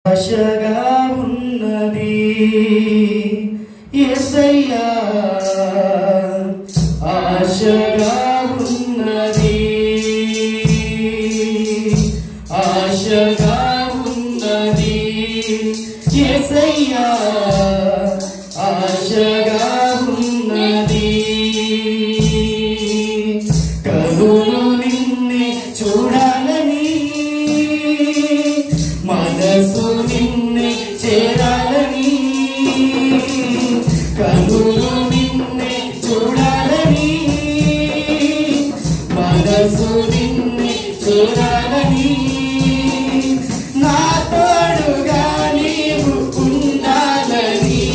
ఆశగా ఉన్నది యేసయ్యా, ఆశగా ఉన్నది, ఆశగా ఉన్నది యేసయ్యా, ఆశగా ఉన్నది. కనులు నిన్నే చూడాలని, మనసు నిన్నే చేరాలని, కనులు నిన్నే చూడాలని, మనసు నిన్నే చేరాలని, నా తోడుగా నీవు ఉండాలని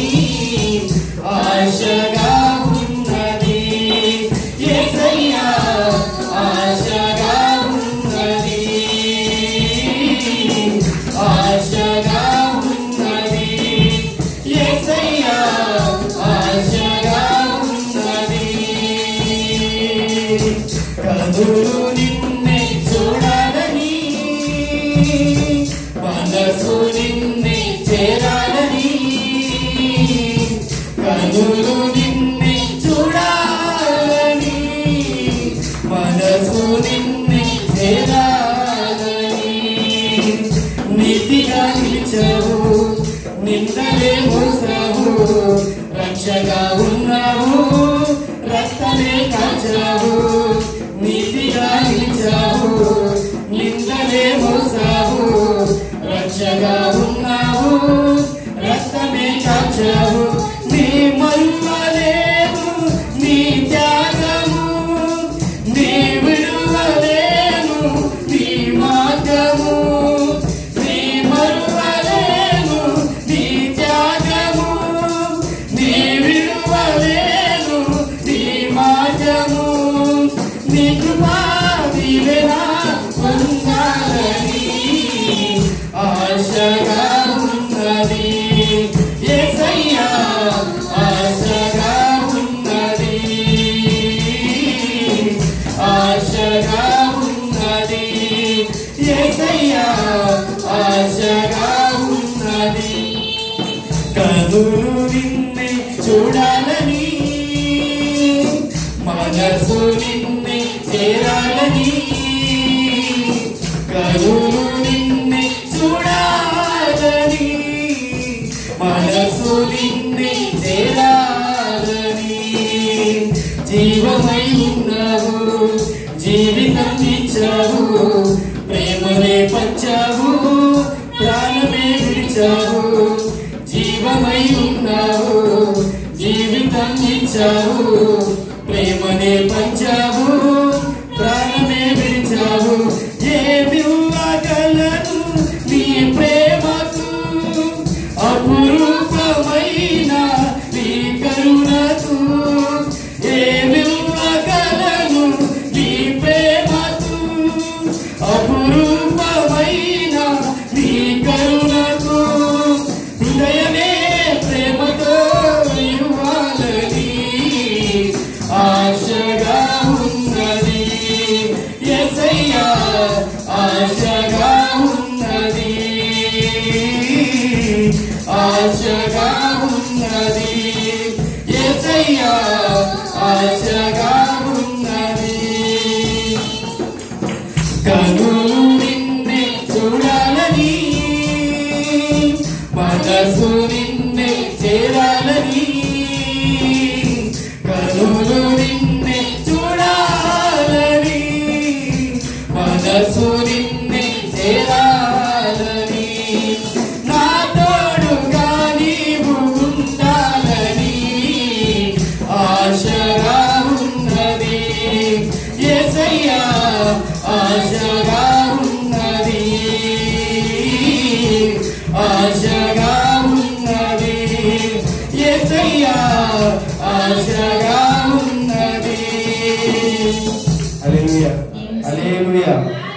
ఆశగా ఉన్నది యేసయ్యా, ఆశగా ఉన్నది, ఆశగా ఉన్నది యేసయ్యా, ఆశగా ఉన్నది. కనులు నిన్నే చూడాలని, మనసు నిన్నే చేరాలని, కనులు నిన్నే చూడాలని, మనసు నిన్నే చేరాలని. నీతిగా నిలిచావు, నిందలే మోసావు, రక్షగా ఉన్నావు, రక్తమే కాచావు. నీతిగా నిలిచావు, నిందలే మోసావు, రక్షగా ఉన్నావు, రక్తమే కాచావు. నీ మరువలేను నీ త్యాగము, నీ విడువలేను నీ మార్గము, నీ మరువలేను నీ త్యాగము, నీ విడువలేను నీ మార్గము. నీ కృపా దీవెన పొందాలని ఆశగా ఉన్నది యేసయ్యా, ఆశగా ఉన్నది, ఆశగా ఉన్నది యేసయ్యా, ఆశగా ఉన్నది. కనులు నిన్నే చూడాలని, మనసు నిన్నే చేరాలని, కనులు నిన్నే చూడాలని, మనసు నిన్నే చేరాలని. జీవమై ఉన్నావు, జీవితం ఇచ్చావు, ప్రేమనే పంచావు, ప్రాణమే విడిచావు. జీవమై ఉన్నావు, జీవితం ఇచ్చావు, ప్రేమనే పంచావు, ప్రాణమే విడిచావు. ఏమివ్వగలను నీ ప్రేమకు, అపురూపమైన నీ కరుణకు. ఏమివ్వగలను నీ ప్రేమకు, అపురూపమైన నీ కరుణకు. హృదయమే ప్రేమతో ఇవ్వాలని ఆశగా ఉన్నది యేసయ్యా, ఆశగా ఉన్నది, ఆశగా ఉన్నది యేసయ్యా, ఆశగా ఉన్నది. కనులు నిన్నే చూడాలని, మనసు నిన్నే చేరాలని, కనులు నిన్నే చూడాలని, మనసు నిన్నే చేరాలని, నా తోడుగా నీవు ఉండాలని ఆశగా ఉన్నది యేసయ్యా, ఆశగా ఉన్నది, ఆశగా ఉన్నది యేసయ్యా, ఆశగా